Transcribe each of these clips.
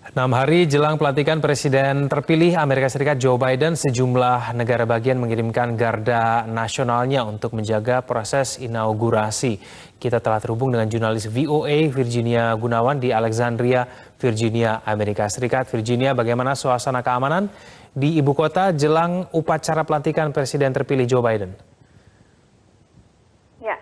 6 hari jelang pelantikan Presiden terpilih Amerika Serikat Joe Biden, sejumlah negara bagian mengirimkan garda nasionalnya untuk menjaga proses inaugurasi. Kita telah terhubung dengan jurnalis VOA Virginia Gunawan di Alexandria, Virginia, Amerika Serikat. Virginia, bagaimana suasana keamanan di ibu kota jelang upacara pelantikan Presiden terpilih Joe Biden? Ya,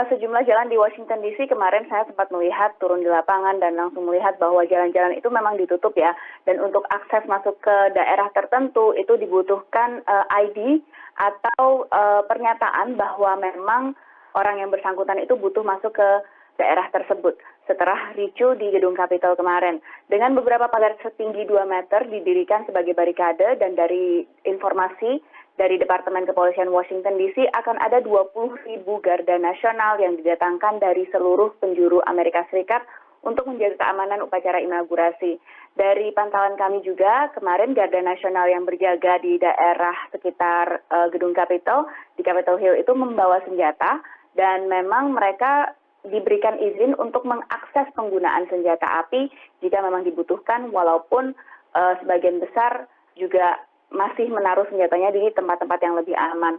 sejumlah jalan di Washington DC kemarin saya sempat melihat turun di lapangan dan langsung melihat bahwa jalan-jalan itu memang ditutup ya. Dan untuk akses masuk ke daerah tertentu itu dibutuhkan ID atau pernyataan bahwa memang orang yang bersangkutan itu butuh masuk ke daerah tersebut setelah ricu di gedung Capitol kemarin. Dengan beberapa pagar setinggi 2 meter didirikan sebagai barikade, dan dari informasi dari Departemen Kepolisian Washington DC akan ada 20.000 garda nasional yang didatangkan dari seluruh penjuru Amerika Serikat untuk menjaga keamanan upacara inaugurasi. Dari pantauan kami juga, kemarin garda nasional yang berjaga di daerah sekitar gedung Capitol, di Capitol Hill itu membawa senjata, dan memang mereka diberikan izin untuk mengakses penggunaan senjata api jika memang dibutuhkan, walaupun sebagian besar juga masih menaruh senjatanya di tempat-tempat yang lebih aman.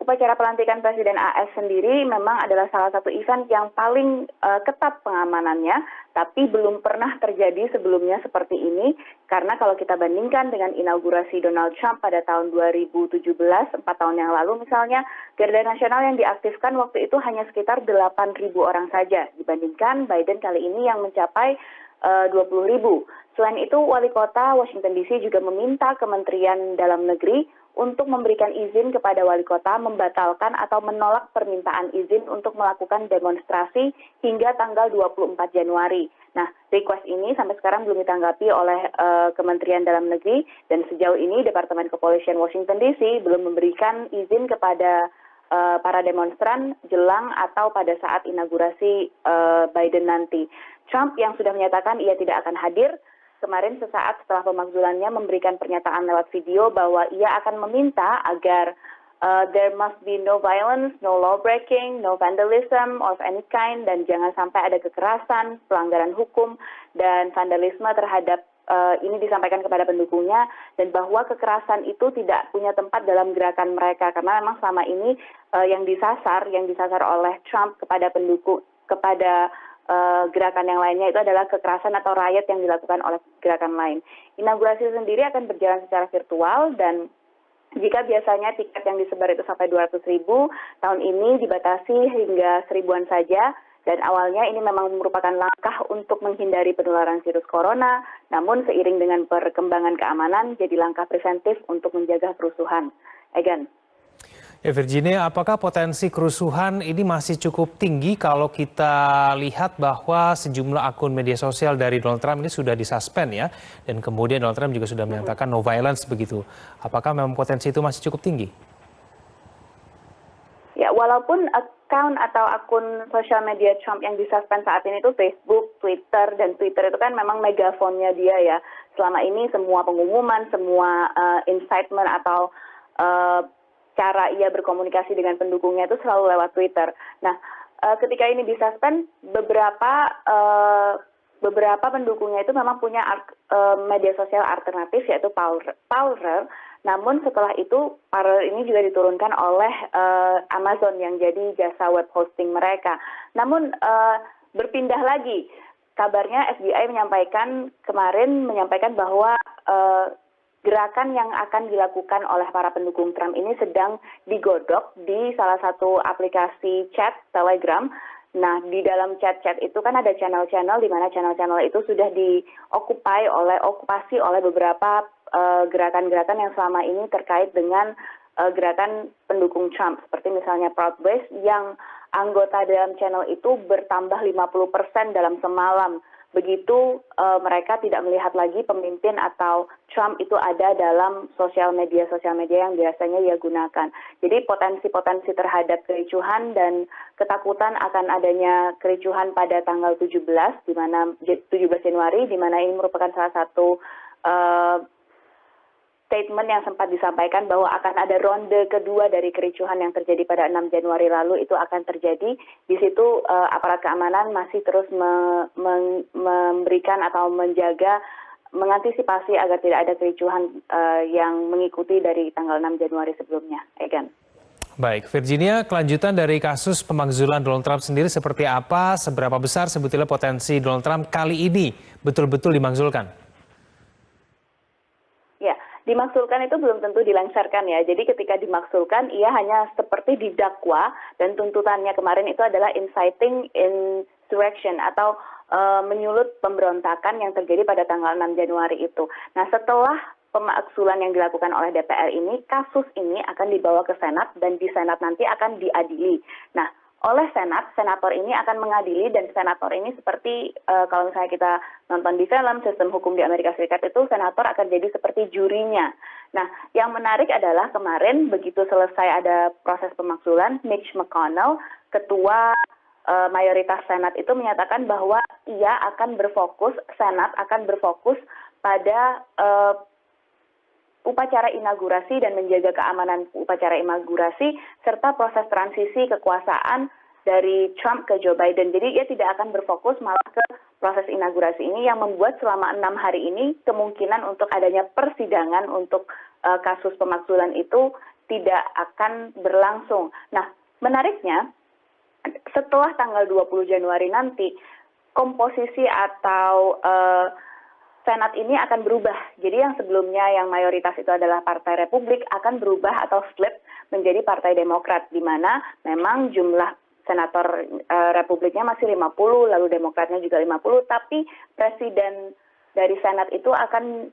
Upacara pelantikan Presiden AS sendiri memang adalah salah satu event yang paling ketat pengamanannya, tapi belum pernah terjadi sebelumnya seperti ini, karena kalau kita bandingkan dengan inaugurasi Donald Trump pada tahun 2017, 4 tahun yang lalu misalnya, garda nasional yang diaktifkan waktu itu hanya sekitar 8.000 orang saja, dibandingkan Biden kali ini yang mencapai 20.000. Selain itu, Wali Kota Washington DC juga meminta Kementerian Dalam Negeri untuk memberikan izin kepada Wali Kota membatalkan atau menolak permintaan izin untuk melakukan demonstrasi hingga tanggal 24 Januari. Nah, request ini sampai sekarang belum ditanggapi oleh Kementerian Dalam Negeri, dan sejauh ini Departemen Kepolisian Washington DC belum memberikan izin kepada para demonstran jelang atau pada saat inaugurasi Biden nanti. Trump yang sudah menyatakan ia tidak akan hadir, kemarin sesaat setelah pemakzulannya memberikan pernyataan lewat video bahwa ia akan meminta agar there must be no violence, no law breaking, no vandalism of any kind, dan jangan sampai ada kekerasan, pelanggaran hukum, dan vandalisme terhadap ini disampaikan kepada pendukungnya, dan bahwa kekerasan itu tidak punya tempat dalam gerakan mereka, karena memang selama ini yang disasar oleh Trump kepada pendukung, kepada gerakan yang lainnya itu adalah kekerasan atau riot yang dilakukan oleh gerakan lain. Inaugurasi sendiri akan berjalan secara virtual, dan jika biasanya tiket yang disebar itu sampai 200.000, tahun ini dibatasi hingga 1.000-an saja. Dan awalnya ini memang merupakan langkah untuk menghindari penularan virus corona, namun seiring dengan perkembangan keamanan jadi langkah preventif untuk menjaga kerusuhan. Egan. Ya, Virginia, apakah potensi kerusuhan ini masih cukup tinggi kalau kita lihat bahwa sejumlah akun media sosial dari Donald Trump ini sudah disuspend ya, dan kemudian Donald Trump juga sudah menyatakan no violence begitu. Apakah memang potensi itu masih cukup tinggi? Ya, walaupun account atau akun sosial media Trump yang disuspend saat ini itu Facebook, Twitter, dan Twitter itu kan memang megafonnya dia ya. Selama ini semua pengumuman, semua incitement atau cara ia berkomunikasi dengan pendukungnya itu selalu lewat Twitter. Nah, ketika ini disuspend, beberapa pendukungnya itu memang punya media sosial alternatif, yaitu Parler. Namun setelah itu Parler ini juga diturunkan oleh Amazon yang jadi jasa web hosting mereka. Namun berpindah lagi, kabarnya FBI kemarin menyampaikan bahwa gerakan yang akan dilakukan oleh para pendukung Trump ini sedang digodok di salah satu aplikasi chat Telegram. Nah, di dalam chat-chat itu kan ada channel-channel, di mana channel-channel itu sudah diokupasi oleh beberapa gerakan-gerakan yang selama ini terkait dengan gerakan pendukung Trump, seperti misalnya Proud Boys yang anggota dalam channel itu bertambah 50% dalam semalam. Begitu mereka tidak melihat lagi pemimpin atau Trump itu ada dalam sosial media yang biasanya ia gunakan. Jadi potensi-potensi terhadap kericuhan dan ketakutan akan adanya kericuhan pada tanggal 17 Januari, di mana ini merupakan salah satu statement yang sempat disampaikan bahwa akan ada ronde kedua dari kericuhan yang terjadi pada 6 Januari lalu itu akan terjadi. Di situ aparat keamanan masih terus memberikan atau mengantisipasi agar tidak ada kericuhan yang mengikuti dari tanggal 6 Januari sebelumnya. Egan. Baik, Virginia, kelanjutan dari kasus pemakzulan Donald Trump sendiri seperti apa? Seberapa besar sebetulnya potensi Donald Trump kali ini betul-betul dimakzulkan? Ya, dimaksulkan itu belum tentu dilengsarkan ya. Jadi ketika dimaksulkan, ia hanya seperti didakwa dan tuntutannya kemarin itu adalah inciting insurrection atau menyulut pemberontakan yang terjadi pada tanggal 6 Januari itu. Nah, setelah pemakzulan yang dilakukan oleh DPR ini, kasus ini akan dibawa ke Senat dan di Senat nanti akan diadili. Nah, oleh Senat, senator ini akan mengadili dan senator ini seperti kalau misalnya kita nonton di film sistem hukum di Amerika Serikat itu senator akan jadi seperti jurinya. Nah, yang menarik adalah kemarin begitu selesai ada proses pemakzulan, Mitch McConnell, ketua mayoritas Senat itu menyatakan bahwa ia akan berfokus, Senat akan berfokus pada upacara inaugurasi dan menjaga keamanan upacara inaugurasi serta proses transisi kekuasaan dari Trump ke Joe Biden. Jadi ia tidak akan berfokus malah ke proses inaugurasi ini yang membuat selama 6 hari ini kemungkinan untuk adanya persidangan untuk kasus pemakzulan itu tidak akan berlangsung. Nah, menariknya setelah tanggal 20 Januari nanti komposisi atau Senat ini akan berubah. Jadi yang sebelumnya yang mayoritas itu adalah Partai Republik akan berubah atau flip menjadi Partai Demokrat, di mana memang jumlah senator Republiknya masih 50, lalu Demokratnya juga 50, tapi presiden dari Senat itu akan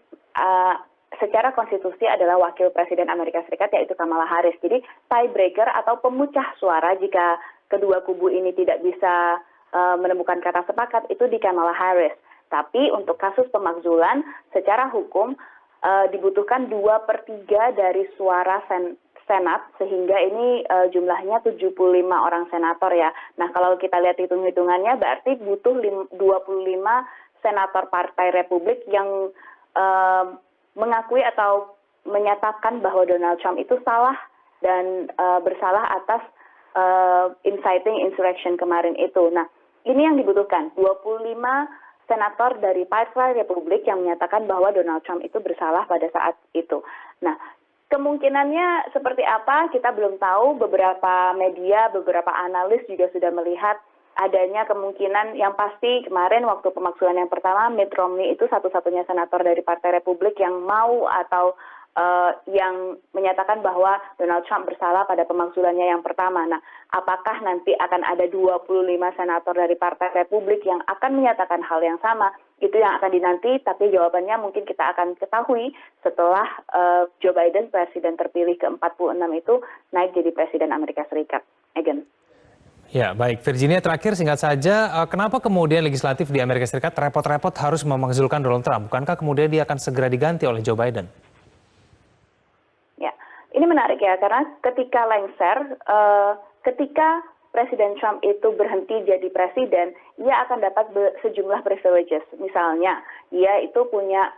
secara konstitusi adalah wakil presiden Amerika Serikat yaitu Kamala Harris. Jadi tiebreaker atau pemecah suara jika kedua kubu ini tidak bisa menemukan kata sepakat itu di Kamala Harris. Tapi untuk kasus pemakzulan secara hukum dibutuhkan 2/3 dari suara Senat sehingga ini jumlahnya 75 orang senator ya. Nah kalau kita lihat hitung-hitungannya berarti butuh 25 senator Partai Republik yang mengakui atau menyatakan bahwa Donald Trump itu salah dan bersalah atas inciting insurrection kemarin itu. Nah ini yang dibutuhkan 25 senator dari Partai Republik yang menyatakan bahwa Donald Trump itu bersalah pada saat itu. Nah, kemungkinannya seperti apa kita belum tahu. Beberapa media, beberapa analis juga sudah melihat adanya kemungkinan yang pasti kemarin waktu pemakzulan yang pertama Mitt Romney itu satu-satunya senator dari Partai Republik yang mau atau yang menyatakan bahwa Donald Trump bersalah pada pemakzulannya yang pertama. Nah, apakah nanti akan ada 25 senator dari Partai Republik yang akan menyatakan hal yang sama? Itu yang akan dinanti, tapi jawabannya mungkin kita akan ketahui setelah Joe Biden, presiden terpilih ke-46 itu naik jadi presiden Amerika Serikat. Egan. Ya, baik. Virginia, terakhir singkat saja, kenapa kemudian legislatif di Amerika Serikat repot-repot harus memakzulkan Donald Trump? Bukankah kemudian dia akan segera diganti oleh Joe Biden? Ini menarik ya, karena ketika lengser, ketika Presiden Trump itu berhenti jadi presiden, ia akan dapat sejumlah privileges. Misalnya, ia itu punya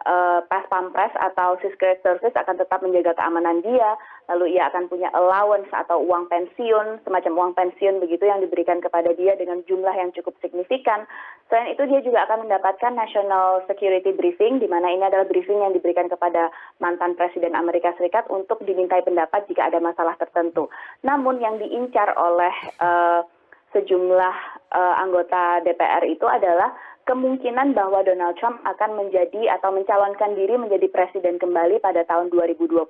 pas pampres atau Secret Service akan tetap menjaga keamanan dia, lalu ia akan punya allowance atau uang pensiun, semacam uang pensiun begitu yang diberikan kepada dia dengan jumlah yang cukup signifikan. Selain itu dia juga akan mendapatkan National Security Briefing, di mana ini adalah briefing yang diberikan kepada mantan Presiden Amerika Serikat untuk dimintai pendapat jika ada masalah tertentu. Namun yang diincar oleh sejumlah anggota DPR itu adalah kemungkinan bahwa Donald Trump akan menjadi atau mencalonkan diri menjadi presiden kembali pada tahun 2024.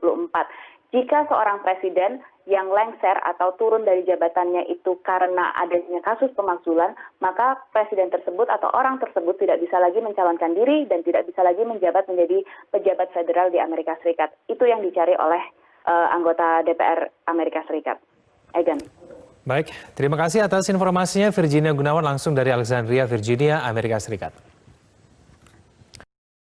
Jika seorang presiden yang lengser atau turun dari jabatannya itu karena adanya kasus pemakzulan, maka presiden tersebut atau orang tersebut tidak bisa lagi mencalonkan diri dan tidak bisa lagi menjabat menjadi pejabat federal di Amerika Serikat. Itu yang dicari oleh anggota DPR Amerika Serikat. Egan. Baik, terima kasih atas informasinya Virginia Gunawan langsung dari Alexandria, Virginia, Amerika Serikat.